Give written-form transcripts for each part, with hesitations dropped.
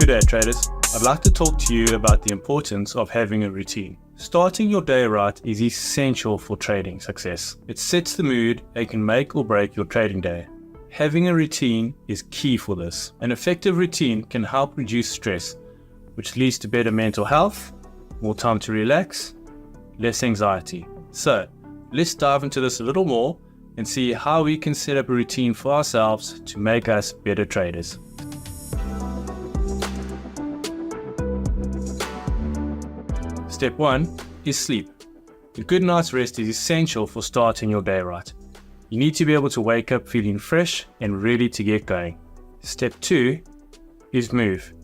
Good day, traders. I'd like to talk to you about the importance of having a routine. Starting your day right is essential for trading success. It sets the mood and can make or break your trading day. Having a routine is key for this. An effective routine can help reduce stress, which leads to better mental health, more time to relax, less anxiety. So, let's dive into this a little more and see how we can set up a routine for ourselves to make us better traders. Step 1 is sleep. A good night's rest is essential for starting your day right. You need to be able to wake up feeling fresh and ready to get going. Step 2 is move.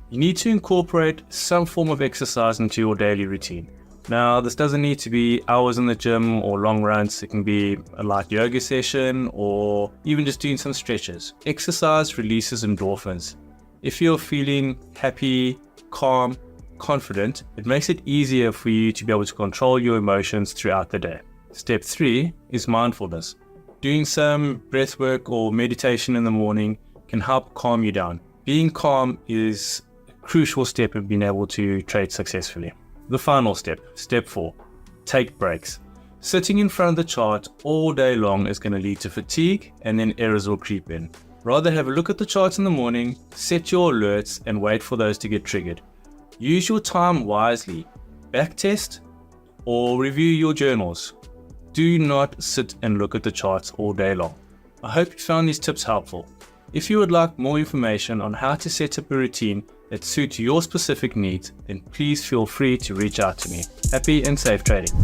You need to incorporate some form of exercise into your daily routine. Now, this doesn't need to be hours in the gym or long runs. It can be a light yoga session or even just doing some stretches. Exercise releases endorphins. If you're feeling happy, calm, confident, it makes it easier for you to be able to control your emotions throughout the day. Step 3 is mindfulness. Doing some breath work or meditation in the morning can help calm you down. Being calm is a crucial step in being able to trade successfully. The final step, step 4, take breaks. Sitting in front of the chart all day long is going to lead to fatigue and then errors will creep in. Rather have a look at the charts in the morning, set your alerts and wait for those to get triggered. Use your time wisely. Backtest or review your journals. Do not sit and look at the charts all day long. I hope you found these tips helpful. If you would like more information on how to set up a routine that suits your specific needs, then please feel free to reach out to me. Happy and safe trading.